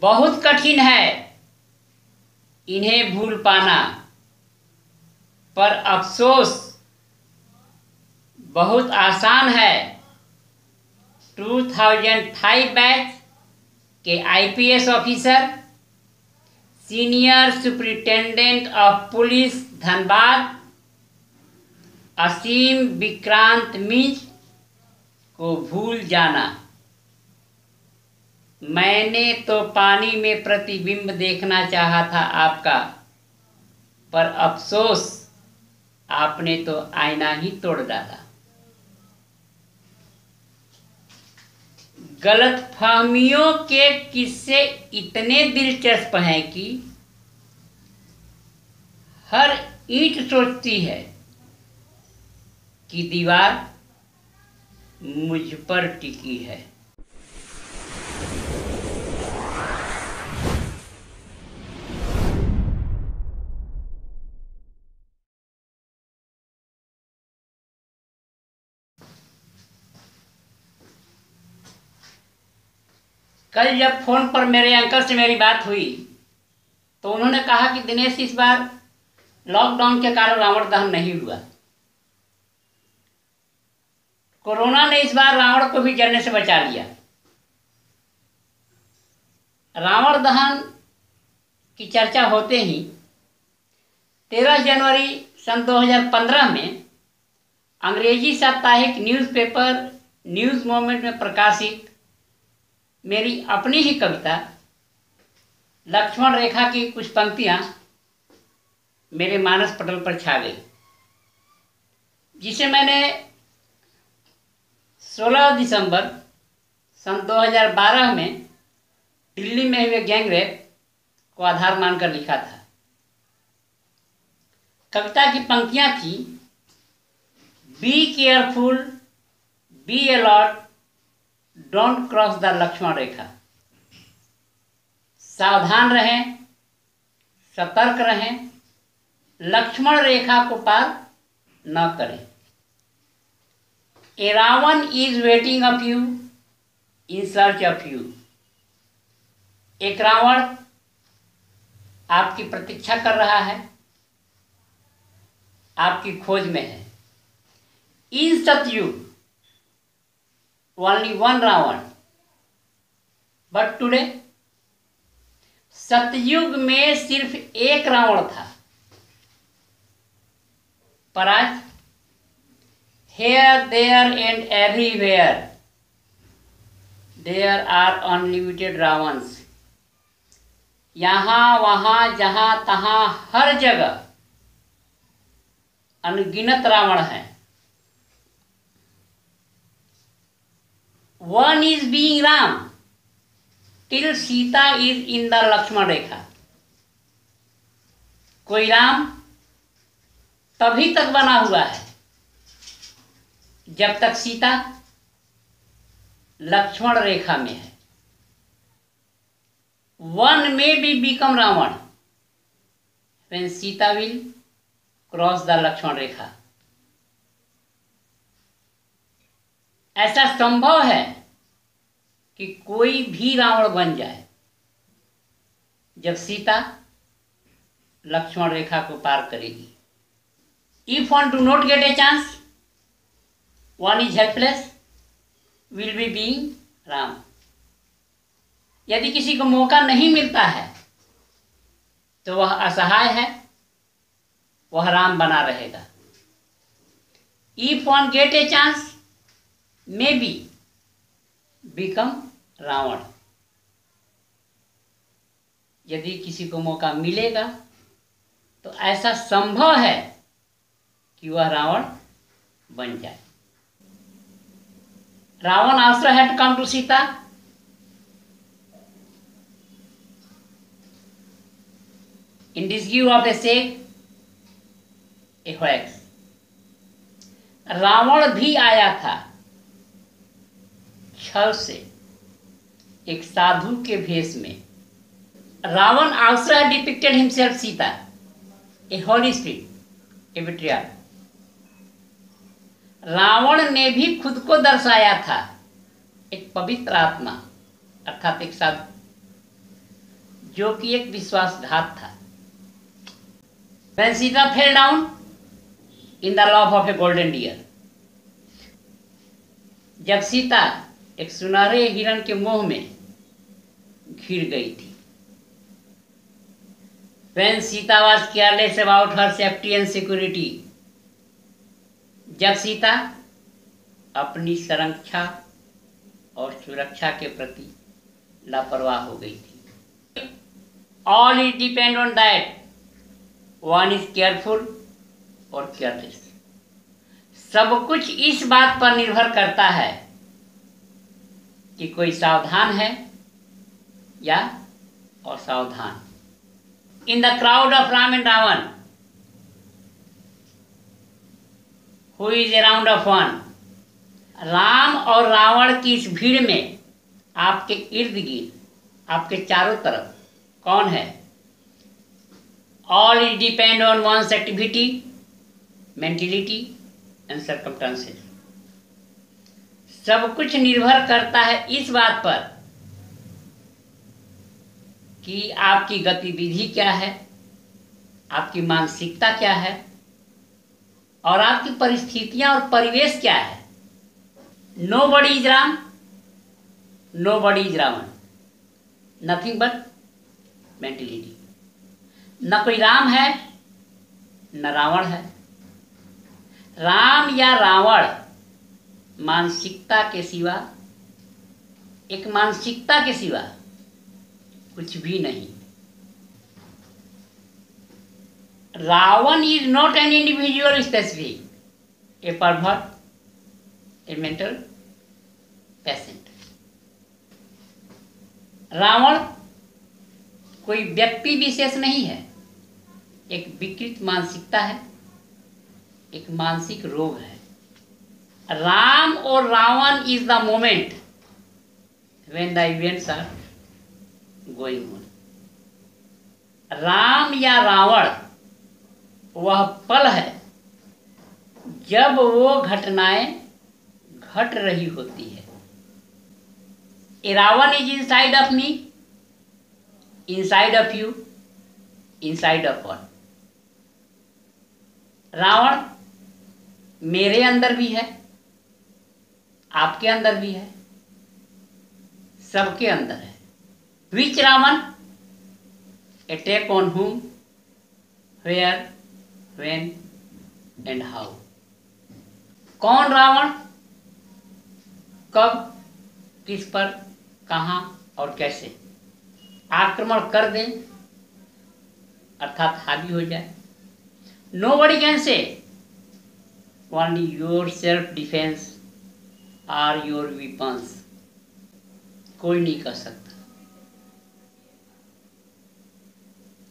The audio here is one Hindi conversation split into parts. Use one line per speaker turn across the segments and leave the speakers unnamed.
बहुत कठिन है इन्हें भूल पाना, पर अफसोस बहुत आसान है। 2005 बैच के IPS officer, senior superintendent of police Dhanbad Asim Vikrant Minz को भूल जाना। मैंने तो पानी में प्रतिबिंब देखना चाहा था आपका, पर अफसोस आपने तो आईना ही तोड़ डाला। गलतफहमियों के किस्से इतने दिलचस्प हैं कि हर ईंट सोचती है कि दीवार मुझ पर टिकी है। कल जब फोन पर मेरे अंकल से मेरी बात हुई तो उन्होंने कहा कि दिनेश, इस बार लॉकडाउन के कारण रावण दहन नहीं हुआ। कोरोना ने इस बार रावण को भी जलने से बचा लिया। रावण दहन की चर्चा होते ही 13 जनवरी सन 2015 में अंग्रेजी साप्ताहिक न्यूज़पेपर न्यूज़ मोमेंट में प्रकाशित मेरी अपनी ही कविता लक्ष्मण रेखा की कुछ पंक्तियां मेरे मानस पटल पर छा गई, जिसे मैंने 16 दिसंबर सन 2012 में दिल्ली में हुए गैंगरेप को आधार मानकर लिखा था। कविता की पंक्तियां थी, be careful, be alert, don't cross the Lakshman rekha. सावधान रहें, सतर्क रहें, लक्ष्मण रेखा को पार न करें। A Ravan is waiting of you in search of you. एक रावण आपकी प्रतीक्षा कर रहा है, आपकी खोज में है। इन Satyug only one Ravan, but today Satyug में सिर्फ एक रावण था, पर आज here, there and everywhere there are unlimited रावण्स। यहाँ वहाँ जहाँ तहाँ हर जगह अनगिनत रावण हैं। One is being Ram till Sita is in the Lakshman रेखा। कोई राम तभी तक बना हुआ है जब तक सीता लक्ष्मण रेखा में है। One may be become Ravan when Sita will cross the Lakshman रेखा। ऐसा संभव है कि कोई भी रावण बन जाए जब सीता लक्ष्मण रेखा को पार करेगी। If one do not get a chance, one is helpless, will be being Ram. यदि किसी को मौका नहीं मिलता है तो वह असहाय है, वह राम बना रहेगा। If one get a chance, maybe become Ravan. यदि किसी को मौका मिलेगा तो ऐसा संभव है कि वह रावण बन जाए। Ravan also had come to Sita in disguise of a sage, a hoax। Ravan भी आया था छल से, एक साधु के भेष में। Ravan also had depicted himself Sita, a holy spirit, a betrayer। Ravan ने भी खुद को दर्शाया था एक पवित्र आत्मा, अर्थात एक साधु। जो कि एक विश्वासघात था। When Sita fell down in the love of a golden deer, जब सीता एक सुनहरे हिरण के मोह में घिर गई थी। When Sita was careless about her safety and security, जब सीता अपनी संरक्षा और सुरक्षा के प्रति लापरवाह हो गई थी। All is depend on that. One is careful और careless. सब कुछ इस बात पर निर्भर करता है कि कोई सावधान है या असावधान। In the crowd of Ram and Ravan, who is around of one? Ram और रावण की इस भीड़ में आपके इर्द गिर्द, आपके चारों तरफ कौन है? All is depend on one's activity, mentality and circumstances. सब कुछ निर्भर करता है इस बात पर कि आपकी गतिविधि क्या है, आपकी मानसिकता क्या है और आपकी परिस्थितियां और परिवेश क्या है। Nobody is Ram, nobody is Ravan, nothing but mentality. न कोई राम है न रावण है। राम या रावण मानसिकता के सिवा, एक मानसिकता के सिवा कुछ भी नहीं। Ravan is not an individual specific, a pervert, a mental patient. Ravan कोई व्यक्ति विशेष नहीं है, एक विकृत मानसिकता है, एक मानसिक रोग है। राम और Ravan is the moment when the events are going on. Ram या रावण वह पल है जब वो घटनाएं घट रही होती है। A Ravan is inside of me, inside of you, inside of one. Ravan मेरे अंदर भी है, आपके अंदर भी है, सबके अंदर है। Which Ravan? Attack on whom, where, when and how। कौन रावण कब, किस पर, कहाँ और कैसे आक्रमण कर दें अर्थात हावी हो जाए। Nobody can say, only your self defense or your weapons। कोई नहीं कर सकता,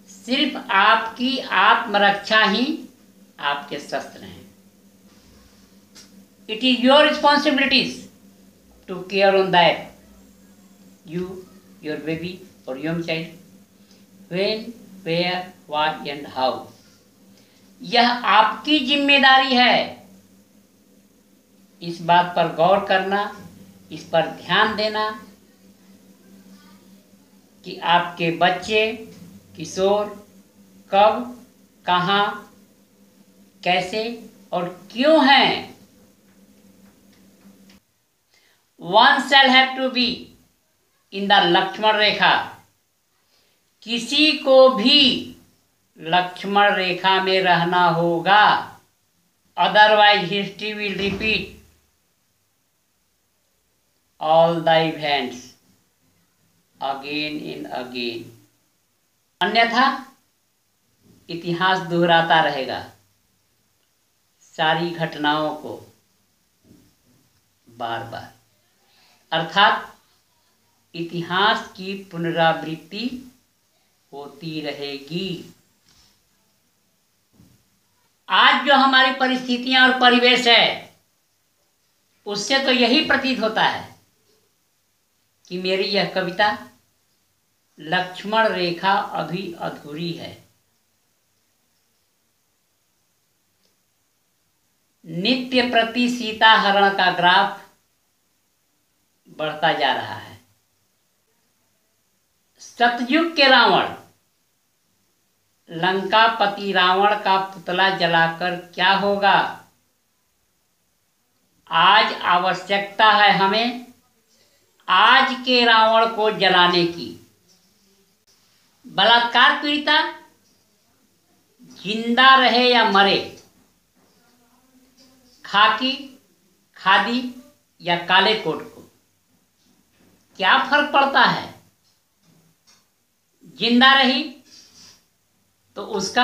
सिर्फ आपकी आत्मरक्षा ही आपके शस्त्र हैं। It is your responsibilities to care on that, you, your baby or young child, when, where, why and how। यह आपकी जिम्मेदारी है इस बात पर गौर करना, इस पर ध्यान देना कि आपके बच्चे, किशोर कब, कहाँ, कैसे और क्यों हैं। One shall have to be in the Lakshman रेखा। किसी को भी लक्ष्मण रेखा में रहना होगा, otherwise history will repeat all the events again and again। अन्यथा इतिहास दोहराता रहेगा सारी घटनाओं को बार बार, अर्थात इतिहास की पुनरावृत्ति होती रहेगी। आज जो हमारी परिस्थितियां और परिवेश है उससे तो यही प्रतीत होता है कि मेरी यह कविता लक्ष्मण रेखा अभी अधूरी है। नित्य प्रति सीता हरण का ग्राफ बढ़ता जा रहा है। सतयुग के रावण लंकापति रावण का पुतला जलाकर क्या होगा? आज आवश्यकता है हमें आज के रावण को जलाने की। बलात्कार पीड़िता जिंदा रहे या मरे, खाकी, खादी या काले कोट को क्या फर्क पड़ता है? जिंदा रही तो उसका,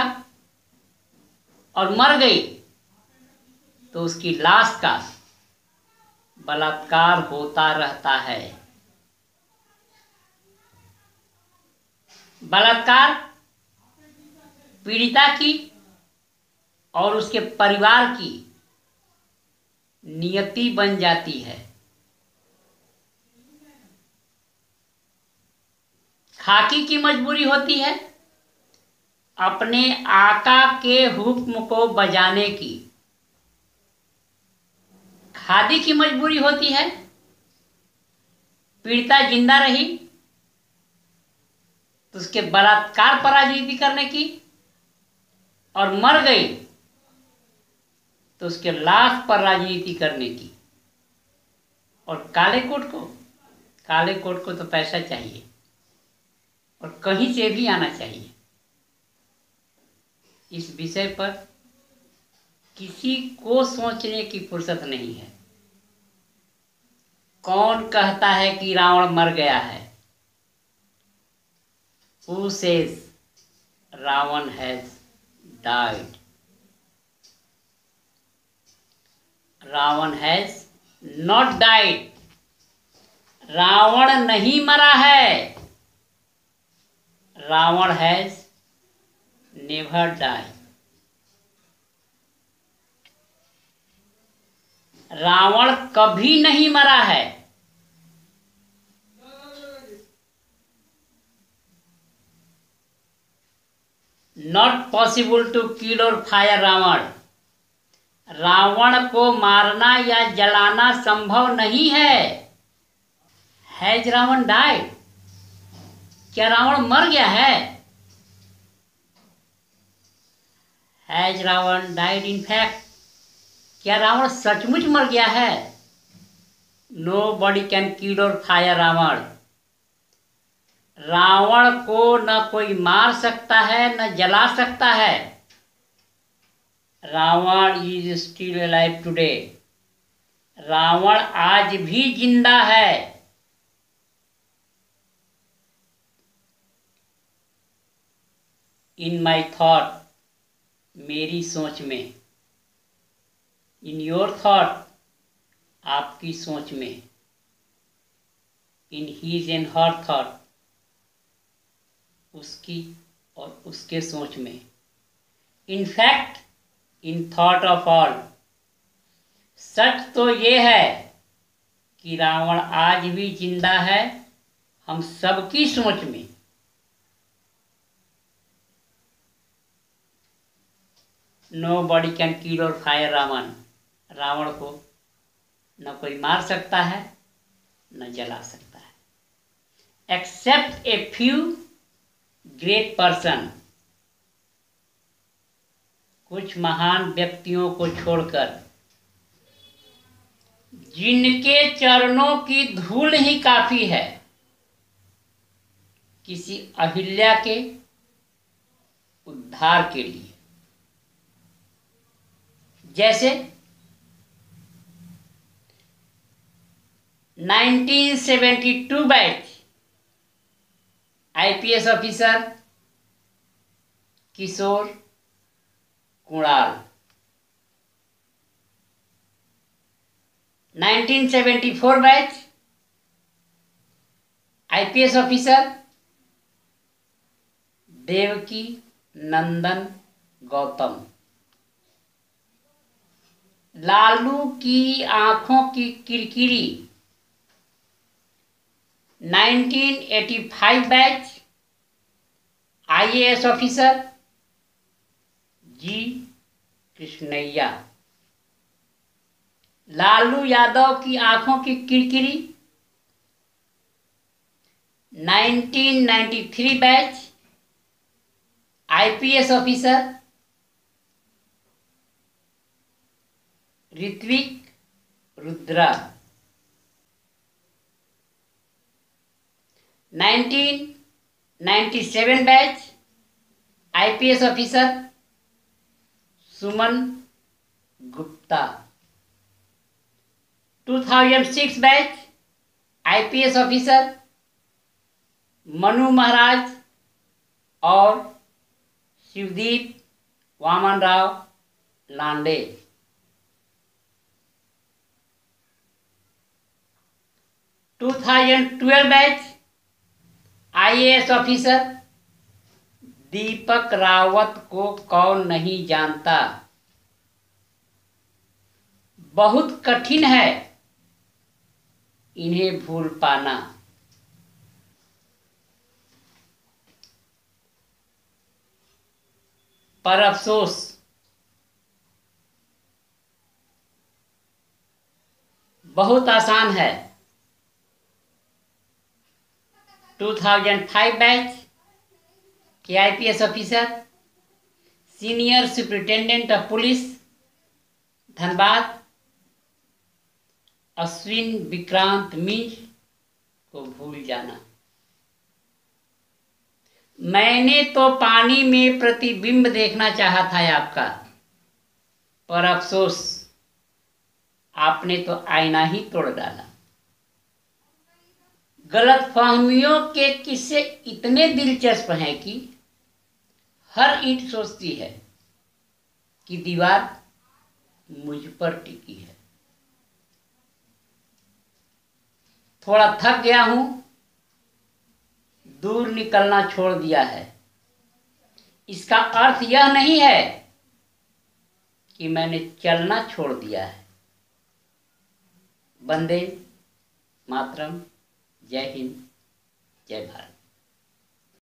और मर गई तो उसकी लाश का बलात्कार होता रहता है। बलात्कार पीड़िता की और उसके परिवार की नियति बन जाती है। खाकी की मजबूरी होती है अपने आका के हुक्म को बजाने की। खादी की मजबूरी होती है पीड़िता जिंदा रही तो उसके बलात्कार पर राजनीति करने की, और मर गई तो उसके लाश पर राजनीति करने की। और काले कोट को तो पैसा चाहिए और कहीं से भी आना चाहिए। इस विषय पर किसी को सोचने की फुर्सत नहीं है। कौन कहता है कि रावण मर गया है? Who says Ravan has died? Ravan has not died. Ravan नहीं मरा है। Ravan has never died. Ravan कभी नहीं मरा है। Not possible to kill or fire Ravan. Ravan को मारना या जलाना संभव नहीं है। Has Ravan died? क्या रावण मर गया है? Has Ravan died in fact? क्या रावण सचमुच मर गया है? Nobody can kill or fire Ravan. Ravan को न कोई मार सकता है न जला सकता है। Ravan is still alive today. Ravan आज भी जिंदा है। इन माई थॉट, मेरी सोच में। इन योर थॉट, आपकी सोच में। In his and her thought, उसकी और उसके सोच में। In fact, in thought of all. सच तो ये है कि रावण आज भी जिंदा है हम सबकी सोच में। Nobody can kill or fire Ravan. Ravan को न कोई मार सकता है न जला सकता है, except a few great person. कुछ महान व्यक्तियों को छोड़कर, जिनके चरणों की धूल ही काफी है किसी अहिल्या के उद्धार के लिए। जैसे 1972 batch IPS officer Kishore Kunal, 1974 batch IPS officer Devki Nandan Gautam. Lalu की आंखों की किरकिरी 1985 batch IAS officer G Krishnaiah. Lalu Yadav की आंखों की किरकिरी 1993 batch IPS officer Ritwik Rudra. 1997 batch IPS officer Suman Gupta. 2006 batch IPS officer Manu Maharaj और Shivdeep Waman Rao Lande. 2012 batch IAS officer Deepak Rawat को कौन नहीं जानता। बहुत कठिन है इन्हें भूल पाना। पर अफसोस बहुत आसान है। 2005 बैच के IPS officer senior superintendent of police Dhanbad Ashwin Vikrant Minz को भूल जाना। मैंने तो पानी में प्रतिबिंब देखना चाहा था आपका, पर अफसोस आपने तो आईना ही तोड़ डाला। गलतफहमियों के किस्से इतने दिलचस्प हैं कि हर ईंट सोचती है कि दीवार मुझ पर टिकी है। थोड़ा थक गया हूं, दूर निकलना छोड़ दिया है। इसका अर्थ यह नहीं है कि मैंने चलना छोड़ दिया है। वंदे मातरम। जय हिंद, जय भारत।